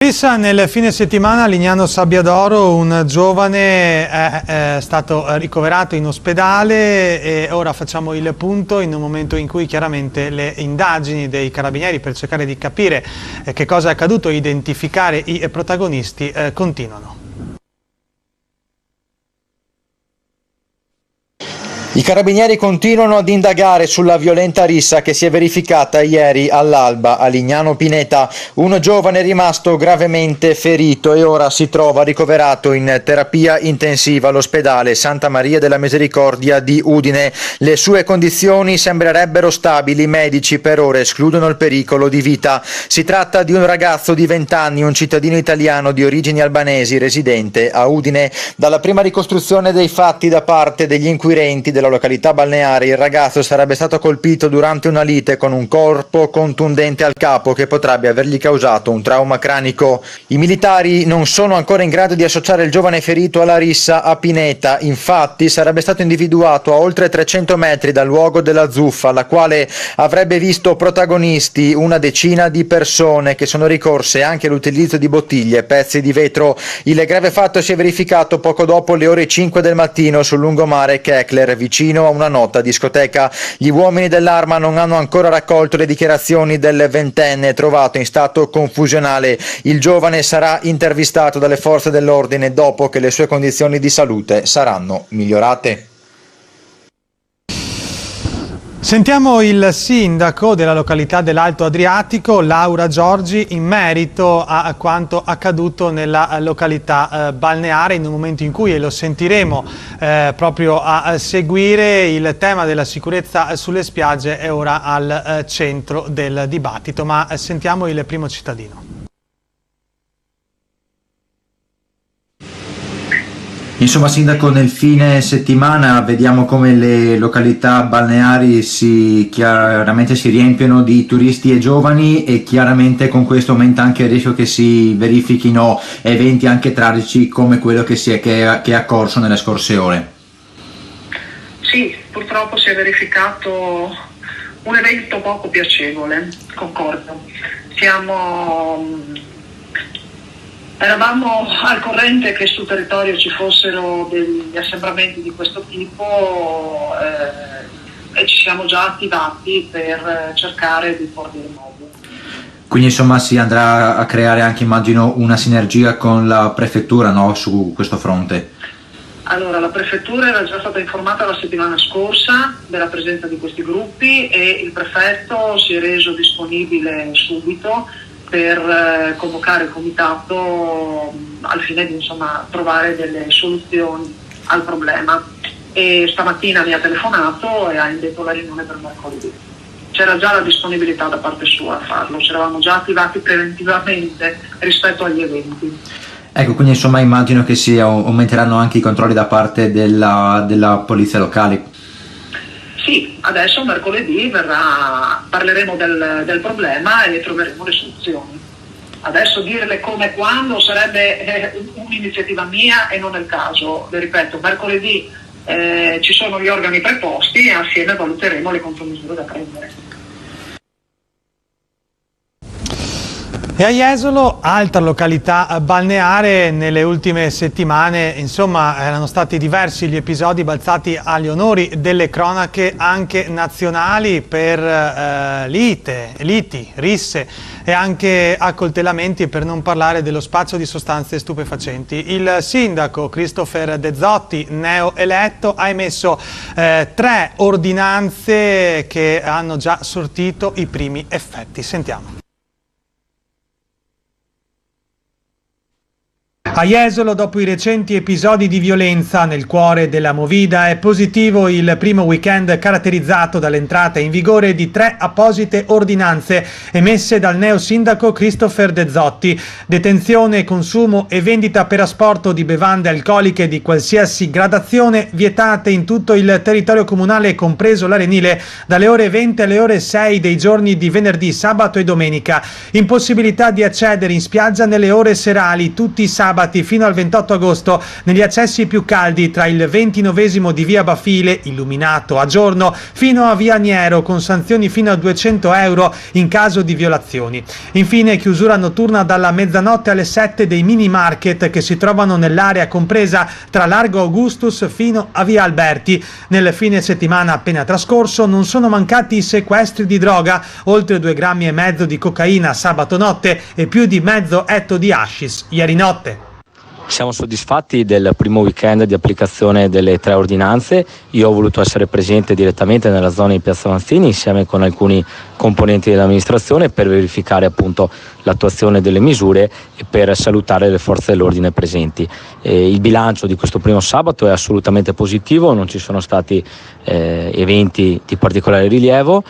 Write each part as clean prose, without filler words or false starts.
Rissa, nel fine settimana a Lignano Sabbiadoro un giovane è stato ricoverato in ospedale e ora facciamo il punto in un momento in cui chiaramente le indagini dei carabinieri per cercare di capire che cosa è accaduto e identificare i protagonisti continuano. I carabinieri continuano ad indagare sulla violenta rissa che si è verificata ieri all'alba a Lignano Pineta. Un giovane è rimasto gravemente ferito e ora si trova ricoverato in terapia intensiva all'ospedale Santa Maria della Misericordia di Udine. Le sue condizioni sembrerebbero stabili, i medici per ora escludono il pericolo di vita. Si tratta di un ragazzo di 20 anni, un cittadino italiano di origini albanesi residente a Udine. Dalla prima ricostruzione dei fatti da parte degli inquirenti della località balneare, il ragazzo sarebbe stato colpito durante una lite con un colpo contundente al capo che potrebbe avergli causato un trauma cranico. I militari non sono ancora in grado di associare il giovane ferito alla rissa a Pineta, infatti sarebbe stato individuato a oltre 300 metri dal luogo della zuffa, la quale avrebbe visto protagonisti una decina di persone che sono ricorse anche all'utilizzo di bottiglie e pezzi di vetro. Il grave fatto si è verificato poco dopo le ore 5 del mattino sul lungomare Kekler, vicino a una nota discoteca. Gli uomini dell'Arma non hanno ancora raccolto le dichiarazioni del ventenne trovato in stato confusionale. Il giovane sarà intervistato dalle forze dell'ordine dopo che le sue condizioni di salute saranno migliorate. Sentiamo il sindaco della località dell'Alto Adriatico, Laura Giorgi, in merito a quanto accaduto nella località balneare in un momento in cui, e lo sentiremo proprio a seguire, il tema della sicurezza sulle spiagge è ora al centro del dibattito, ma sentiamo il primo cittadino. Insomma, sindaco, nel fine settimana vediamo come le località balneari chiaramente si riempiono di turisti e giovani e chiaramente con questo aumenta anche il rischio che si verifichino eventi anche tragici come quello che è accorso nelle scorse ore. Sì, purtroppo si è verificato un evento poco piacevole, concordo. Eravamo al corrente che sul territorio ci fossero degli assembramenti di questo tipo e ci siamo già attivati per cercare di porre rimedio. Quindi insomma si andrà a creare anche, immagino, una sinergia con la prefettura, no, su questo fronte? Allora, la prefettura era già stata informata la settimana scorsa della presenza di questi gruppi e il prefetto si è reso disponibile subito per convocare il comitato al fine di trovare delle soluzioni al problema. E stamattina mi ha telefonato e ha indetto la riunione per mercoledì. C'era già la disponibilità da parte sua a farlo, ci eravamo già attivati preventivamente rispetto agli eventi. Ecco, quindi insomma immagino che si aumenteranno anche i controlli da parte della polizia locale. Sì, adesso mercoledì parleremo del problema e troveremo le soluzioni. Adesso dirle come e quando sarebbe un'iniziativa mia e non è il caso. Le ripeto, mercoledì ci sono gli organi preposti e assieme valuteremo le contromisure da prendere. E a Jesolo, altra località balneare, nelle ultime settimane erano stati diversi gli episodi balzati agli onori delle cronache anche nazionali per liti, risse e anche accoltellamenti, per non parlare dello spaccio di sostanze stupefacenti. Il sindaco Christopher De Zotti, neoeletto, ha emesso 3 ordinanze che hanno già sortito i primi effetti. Sentiamo. A Jesolo, dopo i recenti episodi di violenza nel cuore della movida, è positivo il primo weekend caratterizzato dall'entrata in vigore di 3 apposite ordinanze emesse dal neo sindaco Christopher De Zotti. Detenzione, consumo e vendita per asporto di bevande alcoliche di qualsiasi gradazione vietate in tutto il territorio comunale, compreso l'arenile, dalle ore 20 alle ore 6 dei giorni di venerdì, sabato e domenica. Impossibilità di accedere in spiaggia nelle ore serali tutti i sabati sabati fino al 28 agosto negli accessi più caldi tra il 29° di via Bafile, illuminato a giorno, fino a via Niero, con sanzioni fino a 200 euro in caso di violazioni. Infine chiusura notturna dalla mezzanotte alle 7 dei mini market che si trovano nell'area compresa tra Largo Augustus fino a via Alberti. Nel fine settimana appena trascorso non sono mancati i sequestri di droga, oltre 2,5 grammi di cocaina sabato notte e più di mezzo etto di hashish ieri notte. Siamo soddisfatti del primo weekend di applicazione delle 3 ordinanze. Io ho voluto essere presente direttamente nella zona di Piazza Manzini insieme con alcuni componenti dell'amministrazione per verificare appunto l'attuazione delle misure e per salutare le forze dell'ordine presenti. Il bilancio di questo primo sabato è assolutamente positivo, non ci sono stati eventi di particolare rilievo.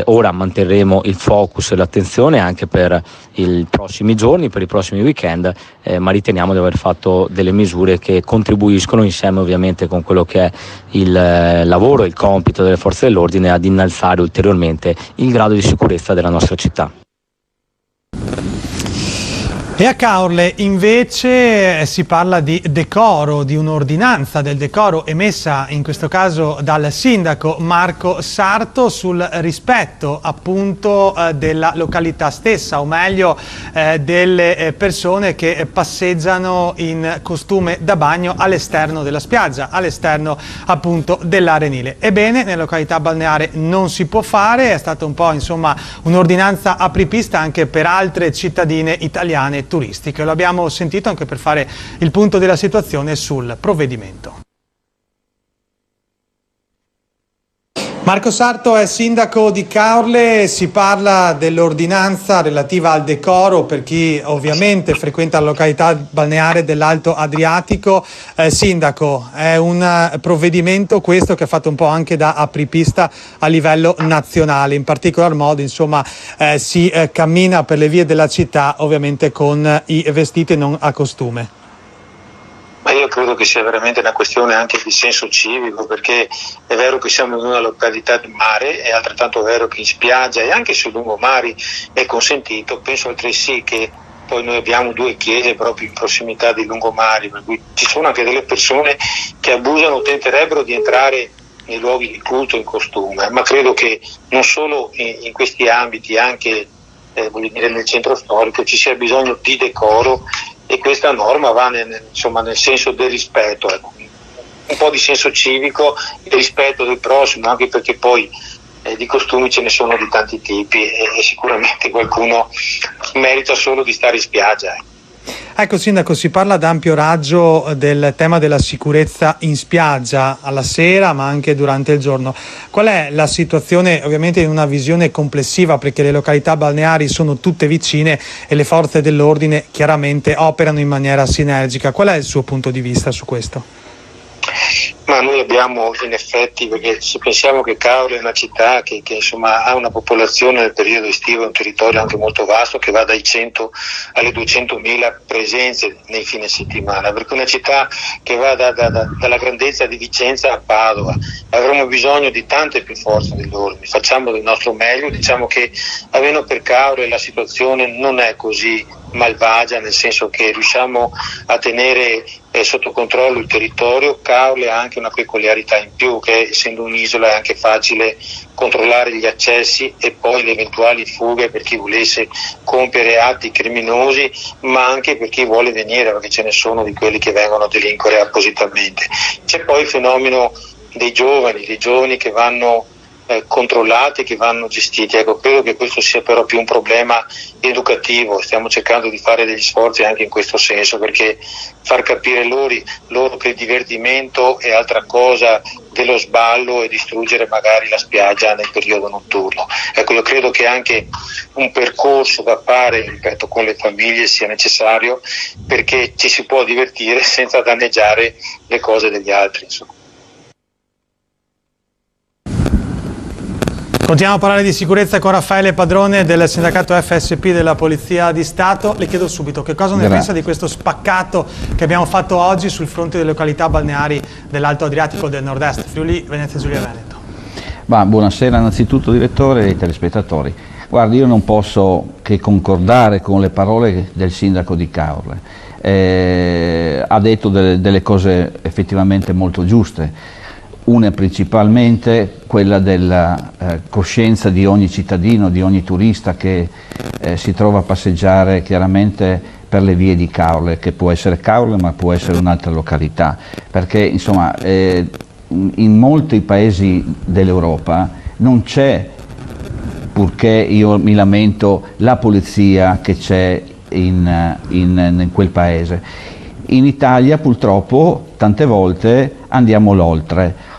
Ora manterremo il focus e l'attenzione anche per i prossimi giorni, per i prossimi weekend, ma riteniamo di aver fatto delle misure che contribuiscono, insieme ovviamente con quello che è il lavoro e il compito delle forze dell'ordine, ad innalzare ulteriormente il grado di sicurezza della nostra città. E a Caorle invece si parla di decoro, di un'ordinanza del decoro emessa in questo caso dal sindaco Marco Sarto sul rispetto appunto della località stessa, o meglio delle persone che passeggiano in costume da bagno all'esterno della spiaggia, all'esterno appunto dell'arenile. Ebbene, nella località balneare non si può fare, è stata un po' insomma un'ordinanza apripista anche per altre cittadine italiane turistiche. Lo abbiamo sentito anche per fare il punto della situazione sul provvedimento. Marco Sarto è sindaco di Caorle, si parla dell'ordinanza relativa al decoro per chi ovviamente frequenta la località balneare dell'Alto Adriatico. Sindaco, è un provvedimento questo che ha fatto un po' anche da apripista a livello nazionale, in particolar modo insomma si cammina per le vie della città ovviamente con i vestiti non a costume. Ma io credo che sia veramente una questione anche di senso civico, perché è vero che siamo in una località di mare, è altrettanto vero che in spiaggia e anche sui lungomari è consentito. Penso altresì che poi noi abbiamo 2 chiese proprio in prossimità dei lungomari, per cui ci sono anche delle persone che abusano o tenterebbero di entrare nei luoghi di culto in costume, ma credo che non solo in questi ambiti, anche nel centro storico ci sia bisogno di decoro, e questa norma va nel senso del rispetto, un po' di senso civico e rispetto del prossimo, anche perché poi di costumi ce ne sono di tanti tipi e sicuramente qualcuno merita solo di stare in spiaggia. Ecco Sindaco, si parla ad ampio raggio del tema della sicurezza in spiaggia alla sera ma anche durante il giorno. Qual è la situazione ovviamente in una visione complessiva, perché le località balneari sono tutte vicine e le forze dell'ordine chiaramente operano in maniera sinergica. Qual è il suo punto di vista su questo? Ma noi abbiamo in effetti, perché se pensiamo che Caorle è una città che insomma ha una popolazione nel periodo estivo, un territorio anche molto vasto che va dai 100 alle 200.000 presenze nei fine settimana, perché è una città che va dalla grandezza di Vicenza a Padova. Avremo bisogno di tante più forze dell'ordine, facciamo del nostro meglio. Diciamo che almeno per Caorle la situazione non è così malvagia, nel senso che riusciamo a tenere sotto controllo il territorio. Caorle ha anche una peculiarità in più, che essendo un'isola è anche facile controllare gli accessi e poi le eventuali fughe per chi volesse compiere atti criminosi, ma anche per chi vuole venire, perché ce ne sono di quelli che vengono a delinquere appositamente. C'è poi il fenomeno dei giovani che vanno controllati, che vanno gestiti. Ecco, credo che questo sia però più un problema educativo. Stiamo cercando di fare degli sforzi anche in questo senso, perché far capire loro che il divertimento è altra cosa dello sballo e distruggere magari la spiaggia nel periodo notturno. Ecco, io credo che anche un percorso da fare, ripeto, con le famiglie sia necessario, perché ci si può divertire senza danneggiare le cose degli altri, insomma. Continuiamo a parlare di sicurezza con Raffaele Padrone del sindacato FSP della Polizia di Stato. Le chiedo subito che cosa ne pensa di questo spaccato che abbiamo fatto oggi sul fronte delle località balneari dell'Alto Adriatico del Nord-Est, Friuli, Venezia Giulia Veneto. Buonasera innanzitutto direttore e ai telespettatori. Guardi, io non posso che concordare con le parole del sindaco di Caorle. Ha detto delle cose effettivamente molto giuste, una principalmente quella della coscienza di ogni cittadino, di ogni turista che si trova a passeggiare chiaramente per le vie di Caorle, che può essere Caorle ma può essere un'altra località, perché insomma in molti paesi dell'Europa non c'è, purché io mi lamento, la polizia che c'è in quel paese. In Italia purtroppo tante volte andiamo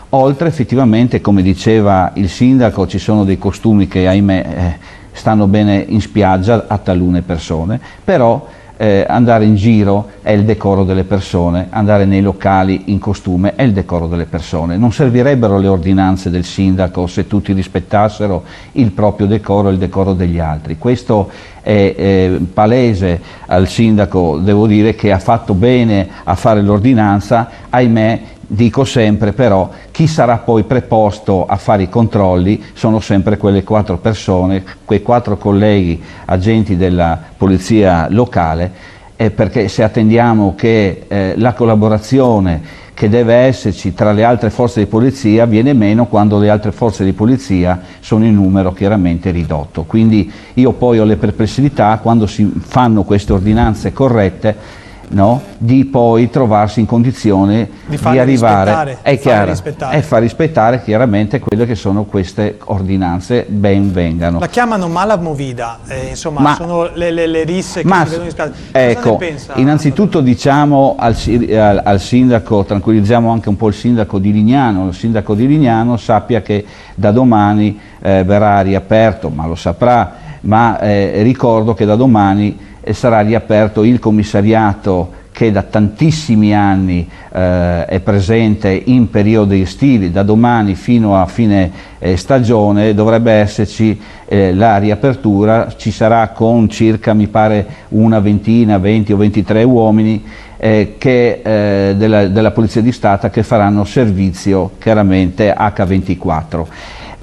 oltre effettivamente, come diceva il sindaco, ci sono dei costumi che ahimè stanno bene in spiaggia a talune persone, però andare in giro è il decoro delle persone, andare nei locali in costume è il decoro delle persone. Non servirebbero le ordinanze del sindaco se tutti rispettassero il proprio decoro e il decoro degli altri. Questo è palese al sindaco, devo dire che ha fatto bene a fare l'ordinanza, ahimè. Dico sempre però, chi sarà poi preposto a fare i controlli sono sempre quelle 4 persone, quei 4 colleghi agenti della polizia locale, perché se attendiamo che la collaborazione che deve esserci tra le altre forze di polizia viene meno quando le altre forze di polizia sono in numero chiaramente ridotto. Quindi io poi ho le perplessità quando si fanno queste ordinanze corrette, no? Di poi trovarsi in condizione di arrivare e far rispettare chiaramente quelle che sono queste ordinanze, ben vengano. La chiamano mala movida, insomma sono le risse che si vedono in spiaggia. Ecco, ne pensa? Innanzitutto diciamo al sindaco, tranquillizziamo anche un po' il sindaco di Lignano, sappia che da domani verrà riaperto, ma lo saprà, ma ricordo che da domani sarà riaperto il commissariato che da tantissimi anni è presente in periodi estivi. Da domani fino a fine stagione dovrebbe esserci la riapertura, ci sarà con circa, mi pare, una ventina, 20 o 23 uomini della Polizia di Stato che faranno servizio chiaramente H24.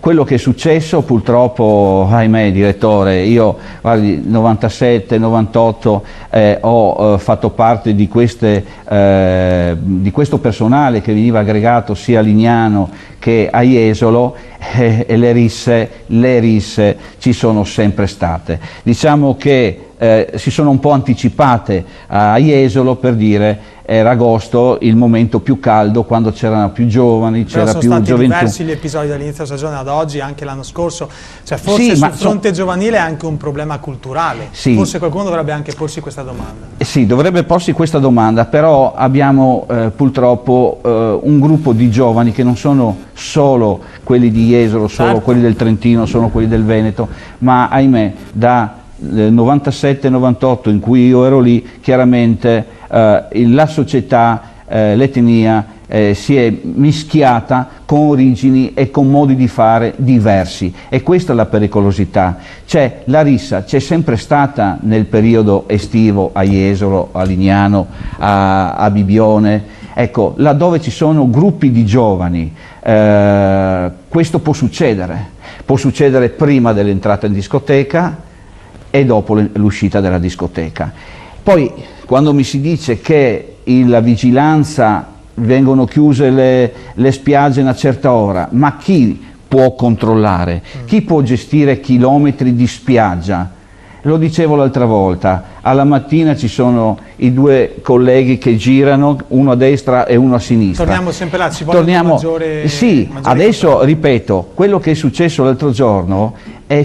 Quello che è successo purtroppo, ahimè direttore, io guardi, 97, 98 ho fatto parte di questo personale che veniva aggregato sia a Lignano che a Jesolo e le risse ci sono sempre state. Diciamo che si sono un po' anticipate a Jesolo, per dire era agosto il momento più caldo, quando c'erano più giovani, c'era più gioventù. Sono stati diversi gli episodi dall'inizio della stagione ad oggi, anche l'anno scorso, cioè forse sul fronte giovanile è anche un problema culturale, forse qualcuno dovrebbe anche porsi questa domanda. Sì, dovrebbe porsi questa domanda, però abbiamo purtroppo un gruppo di giovani che non sono solo quelli di Jesolo, solo quelli del Trentino, sono quelli del Veneto, ma ahimè da 97-98 in cui io ero lì, chiaramente la società, l'etnia si è mischiata con origini e con modi di fare diversi, e questa è la pericolosità. La rissa c'è sempre stata nel periodo estivo a Jesolo, a Lignano, a Bibione, ecco, laddove ci sono gruppi di giovani, questo può succedere prima dell'entrata in discoteca e dopo l'uscita dalla discoteca. Poi quando mi si dice che la vigilanza, vengono chiuse le spiagge a una certa ora, ma chi può controllare? Chi può gestire chilometri di spiaggia? Lo dicevo l'altra volta, alla mattina ci sono i 2 colleghi che girano, uno a destra e uno a sinistra. Torniamo sempre là, ci vuole maggiore... Sì, adesso ripeto, quello che è successo l'altro giorno è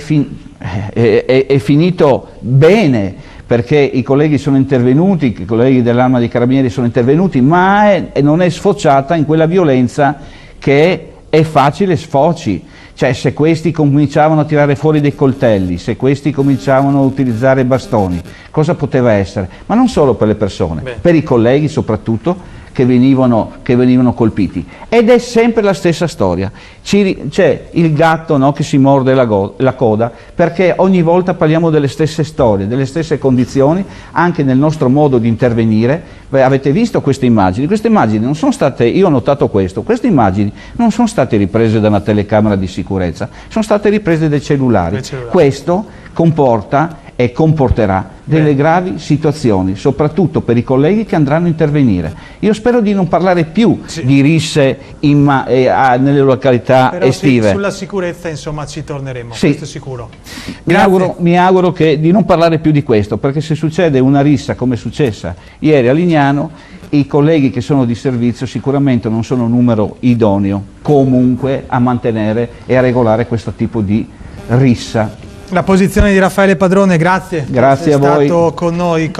finito bene, perché i colleghi sono intervenuti, i colleghi dell'Arma dei Carabinieri sono intervenuti, ma non è sfociata in quella violenza che è facile sfoci. Cioè, se questi cominciavano a tirare fuori dei coltelli, se questi cominciavano a utilizzare bastoni, cosa poteva essere? Ma non solo per le persone, per i colleghi soprattutto, che venivano colpiti. Ed è sempre la stessa storia. C'è il gatto, no, che si morde la coda, perché ogni volta parliamo delle stesse storie, delle stesse condizioni, anche nel nostro modo di intervenire, Beh, avete visto queste immagini? Queste immagini non sono state, io ho notato questo, queste immagini non sono state riprese da una telecamera di sicurezza, sono state riprese dai cellulari. Questo comporta e comporterà delle gravi situazioni, soprattutto per i colleghi che andranno a intervenire. Io spero di non parlare più di risse nelle località però estive. Sì, sulla sicurezza insomma ci torneremo, Sì. questo è sicuro. Mi auguro di non parlare più di questo, perché se succede una rissa come è successa ieri a Lignano, i colleghi che sono di servizio sicuramente non sono un numero idoneo comunque a mantenere e a regolare questo tipo di rissa. La posizione di Raffaele Padrone, grazie. Grazie a voi. È stato con noi.